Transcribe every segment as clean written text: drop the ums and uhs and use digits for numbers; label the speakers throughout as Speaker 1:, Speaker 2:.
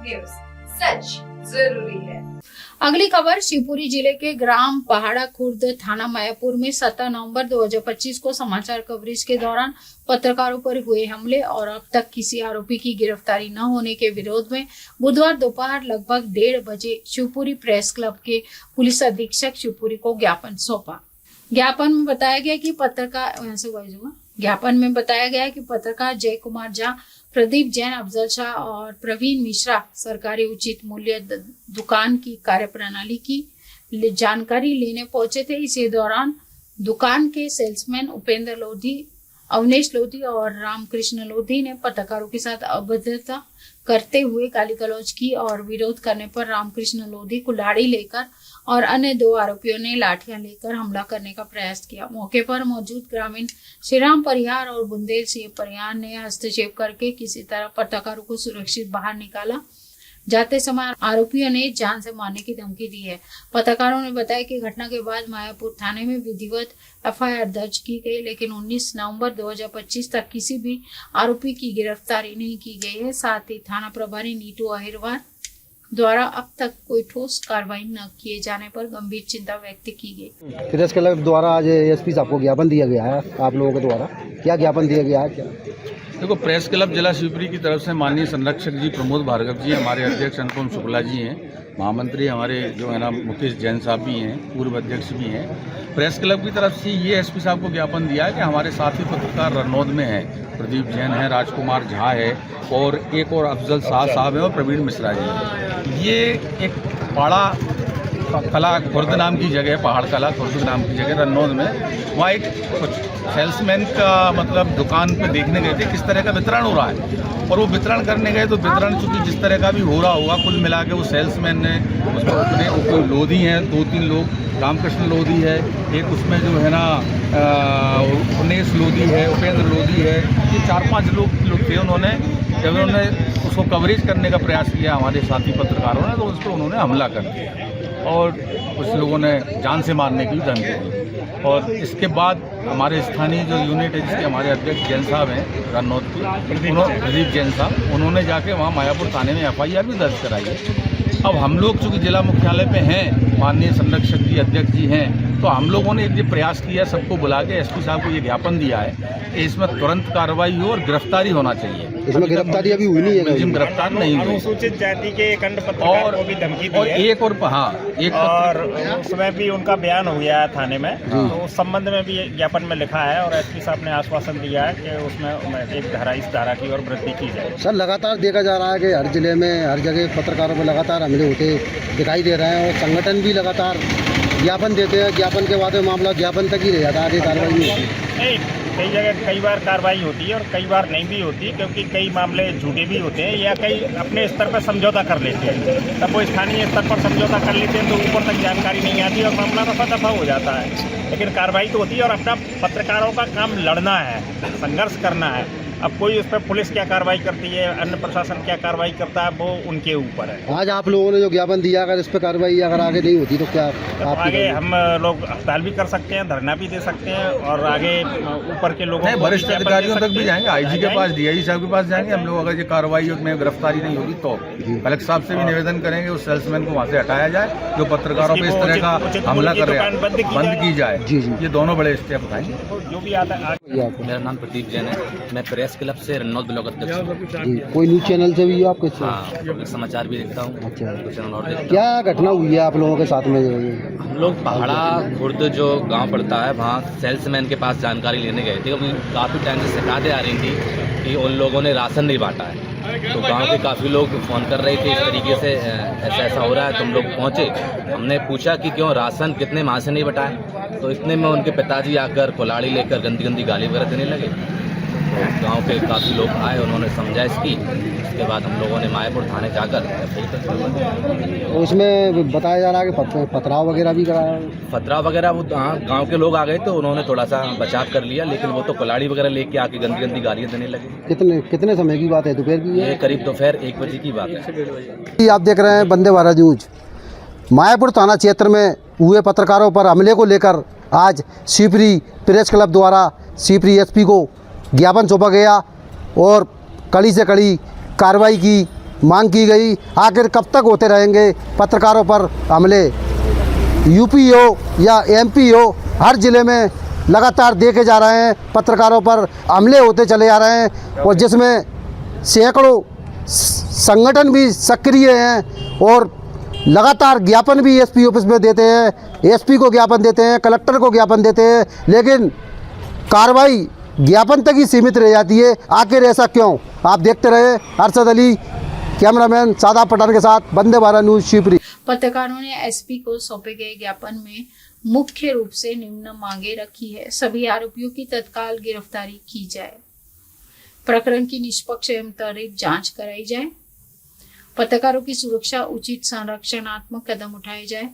Speaker 1: News, सच जरूरी है।
Speaker 2: अगली खबर शिवपुरी जिले के ग्राम पहाड़ा खुर्द थाना मायापुर में 17 नवंबर 2025 को समाचार कवरेज के दौरान पत्रकारों पर हुए हमले और अब तक किसी आरोपी की गिरफ्तारी न होने के विरोध में बुधवार दोपहर लगभग 1:30 बजे शिवपुरी प्रेस क्लब के पुलिस अधीक्षक शिवपुरी को ज्ञापन सौंपा। ज्ञापन में बताया गया कि पत्रकार जय कुमार झा, प्रदीप जैन, अफजल शाह और प्रवीण मिश्रा सरकारी उचित मूल्य दुकान की कार्यप्रणाली की जानकारी लेने पहुंचे थे। इसी दौरान दुकान के सेल्समैन उपेंद्र लोधी, अवनेश लोधी और रामकृष्ण लोधी ने पत्रकारों के साथ अभद्रता करते हुए गाली गलौज की और विरोध करने पर रामकृष्ण लोधी कुल्हाड़ी लेकर और अन्य 2 आरोपियों ने लाठियां लेकर हमला करने का प्रयास किया। मौके पर मौजूद ग्रामीण श्रीराम परिहार और बुंदेल सिंह परिहार ने हस्तक्षेप करके किसी तरह पत्रकारों को सुरक्षित बाहर निकाला। जाते समय आरोपियों ने जान से मारने की धमकी दी है। पत्रकारों ने बताया कि घटना के बाद मायापुर थाने में विधिवत एफआईआर दर्ज की गई, लेकिन 19 नवंबर 2025 तक किसी भी आरोपी की गिरफ्तारी नहीं की गई है। साथ ही थाना प्रभारी नीतू अहिरवार द्वारा अब तक कोई ठोस कार्रवाई न किए जाने पर गंभीर चिंता व्यक्त की गई।
Speaker 3: प्रेस क्लब द्वारा आज एसपी साहब को ज्ञापन दिया गया है, आप लोगों के द्वारा क्या ज्ञापन दिया गया है? क्या
Speaker 4: देखो, प्रेस क्लब जिला शिवपुरी की तरफ से माननीय संरक्षक जी प्रमोद भार्गव जी, हमारे अध्यक्ष अनुपम शुक्ला जी हैं, महामंत्री हमारे जो है ना मुकेश जैन साहब भी हैं, पूर्व अध्यक्ष भी हैं। प्रेस क्लब की तरफ से ये एसपी साहब को ज्ञापन दिया है कि हमारे साथी पत्रकार रनौद में है, प्रदीप जैन है, राजकुमार झा है और एक और अफजल शाह साहब है और प्रवीण मिश्रा जी है। ये एक पहाड़ा कला खुर्द नाम की जगह, पहाड़ कला खुर्द नाम की जगह रनौद में, वहाँ एक कुछ सेल्समैन का मतलब दुकान पे देखने गए थे किस तरह का वितरण हो रहा है, और वो वितरण करने गए तो वितरण चूँकि जिस तरह का भी हो रहा होगा, कुल मिला के वो सेल्समैन ने उसमें लोधी हैं 2-3 लोग, रामकृष्ण लोधी है एक, उसमें जो है ना अवनेश लोधी है, उपेंद्र लोधी है, ये 4-5 लोग थे। जब उन्होंने उसको कवरेज करने का प्रयास किया हमारे साथी पत्रकारों ने, तो उस पर उन्होंने हमला कर दिया और कुछ लोगों ने जान से मारने की धमकी दी। और इसके बाद हमारे स्थानीय जो यूनिट है, जिसके हमारे अध्यक्ष जैन साहब हैं रनौद के, प्रदीप जैन साहब, उन्होंने जाके वहाँ मायापुर थाने में एफआईआर भी दर्ज कराई है। अब हम लोग चूँकि जिला मुख्यालय पे हैं, माननीय संरक्षक जी अध्यक्ष जी हैं, तो हम लोगों ने ये प्रयास किया, सबको बुला के एसपी साहब को ये ज्ञापन दिया है कि इसमें तुरंत कार्रवाई हो और गिरफ्तारी होना चाहिए।
Speaker 3: इसमें गिरफ्तारी अभी हुई नहीं है,
Speaker 4: गिरफ्तार नहीं हुई।
Speaker 5: अनुसूचित जाति के एक अन्य पत्रकार को भी धमकी दी है
Speaker 4: और
Speaker 5: उसमें भी उनका बयान हो गया है थाने में, तो उस संबंध में भी ज्ञापन में लिखा है और एसपी साहब ने आश्वासन दिया है कि उसमें एक धारा, इस धारा की और वृद्धि की जाए।
Speaker 3: सर, लगातार देखा जा रहा है कि हर जिले में हर जगह पत्रकारों पर लगातार हमले होते दिखाई दे रहे हैं और संगठन भी लगातार ज्ञापन देते हैं, ज्ञापन के बाद मामला ज्ञापन तक ही रह जाता है, आगे कार्रवाई नहीं होती।
Speaker 5: कई जगह कई बार कार्रवाई होती है और कई बार नहीं भी होती, क्योंकि कई मामले झूठे भी होते हैं या कई अपने स्तर पर समझौता कर लेते हैं। तब वो स्थानीय स्तर पर समझौता कर लेते हैं तो ऊपर तक जानकारी नहीं आती और मामला रफा-दफा हो जाता है। लेकिन कार्रवाई तो होती है और अपना पत्रकारों का काम लड़ना है, संघर्ष करना है। अब कोई उस पर पुलिस क्या कार्रवाई करती है, अन्य प्रशासन क्या कार्रवाई करता है, वो उनके ऊपर है।
Speaker 3: आज आप लोगों ने जो ज्ञापन दिया, अगर इस पर कार्रवाई अगर आगे नहीं होती तो क्या
Speaker 5: तो आगे हम लोग हड़ताल भी कर सकते हैं, धरना भी दे सकते हैं और आगे ऊपर के लोगों
Speaker 4: वरिष्ठ अधिकारियों तक भी जाएंगे, आईजी के पास, डीआईजी साहब के पास जाएंगे हम लोग। अगर ये कार्रवाई में गिरफ्तारी नहीं होगी तो कलेक्टर साहब से भी निवेदन करेंगे उस सेल्समैन को वहाँ से हटाया जाए जो पत्रकारों पर इस तरह का हमला कर रहे हैं, बंद की जाए। ये दोनों बड़े स्टेप उठाएंगे जो भी आता है।
Speaker 6: मेरा नाम प्रदीप जैन है, मैं प्रेस क्लब से रनौद ब्लॉक अध्यक्ष हूँ।
Speaker 3: कोई न्यूज चैनल से भी आपके?
Speaker 6: हाँ, समाचार भी देखता हूँ। अच्छा, चैनल और देखता हूँ।
Speaker 3: क्या घटना हुई है आप लोगों के साथ में?
Speaker 6: हम लोग पहाड़ा खुर्द जो गांव पड़ता है, वहाँ सेल्समैन के पास जानकारी लेने गए थे, क्योंकि काफ़ी टाइम से शिकायतें आ रही थी कि उन लोगों ने राशन नहीं बांटा है। तो गांव के काफ़ी लोग फ़ोन कर रहे थे इस तरीके से, ऐसा हो रहा है। तुम लोग पहुँचे, हमने पूछा कि क्यों राशन कितने माह से नहीं बटाए, तो इतने में उनके पिताजी आकर कुल्हाड़ी लेकर गंदी गंदी गाली वगैरह देने लगे। गांव के काफ़ी लोग आए, उन्होंने समझा इसकी, उसके बाद हम लोगों ने मायापुर थाने जाकर
Speaker 3: उसमें बताया जा रहा है कि पथराव वगैरह भी कराया।
Speaker 6: पथराव वगैरह वो हाँ, गांव के लोग आ गए तो उन्होंने थोड़ा सा बचाव कर लिया, लेकिन वो तो कुल्हाड़ी वगैरह लेके आके गंदी गंदी गालियाँ देने लगे।
Speaker 3: कितने समय की बात है? दोपहर की है?
Speaker 6: ये करीब दोपहर 1 बजे की बात है।
Speaker 3: आप देख रहे हैं वंदे भारत न्यूज। मायापुर थाना क्षेत्र में हुए पत्रकारों पर हमले को लेकर आज शिवपुरी प्रेस क्लब द्वारा शिवपुरी एसपी को ज्ञापन सौंपा गया और कड़ी से कड़ी कार्रवाई की मांग की गई। आखिर कब तक होते रहेंगे पत्रकारों पर हमले? यूपी हो या एमपी हो, हर ज़िले में लगातार देखे जा रहे हैं पत्रकारों पर हमले होते चले जा रहे हैं, और जिसमें सैकड़ों संगठन भी सक्रिय हैं और लगातार ज्ञापन भी एसपी ऑफिस में देते हैं, एसपी को ज्ञापन देते हैं, कलेक्टर को ज्ञापन देते हैं, लेकिन कार्रवाई ज्ञापन तक ही सीमित रह जाती है। आखिर ऐसा क्यों? आप देखते रहे। अरशद अली, कैमरामैन सादाब पठान के साथ, वंदे भारत न्यूज़ शिवपुरी।
Speaker 2: पत्रकारों ने एसपी को सौंपे गए ज्ञापन में मुख्य रूप से निम्न मांगे रखी है। सभी आरोपियों की तत्काल गिरफ्तारी की जाए, प्रकरण की निष्पक्ष एवं त्वरित जांच कराई जाए, पत्रकारों की सुरक्षा उचित संरक्षणात्मक कदम उठाए जाए,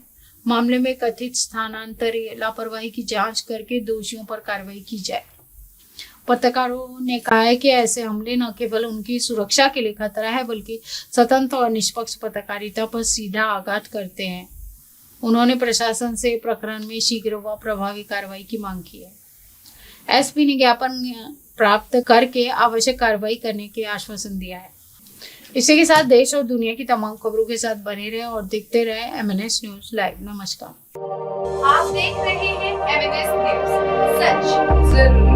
Speaker 2: मामले में कथित स्थानांतर लापरवाही की जांच करके दोषियों पर कार्रवाई की जाए। पत्रकारों ने कहा है कि ऐसे हमले न केवल उनकी सुरक्षा के लिए खतरा है, बल्कि स्वतंत्र और निष्पक्ष पत्रकारिता पर सीधा आघात करते हैं। उन्होंने प्रशासन से प्रकरण में शीघ्र व प्रभावी कार्रवाई की मांग की है। एसपी ने ज्ञापन प्राप्त करके आवश्यक कार्रवाई करने के आश्वासन दिया है। इसी के साथ देश और दुनिया की तमाम खबरों के साथ बने रहे और देखते रहे MNS न्यूज लाइव। नमस्कार।
Speaker 1: आप देख रहे हैं MNS न्यूज, सच जरूरी।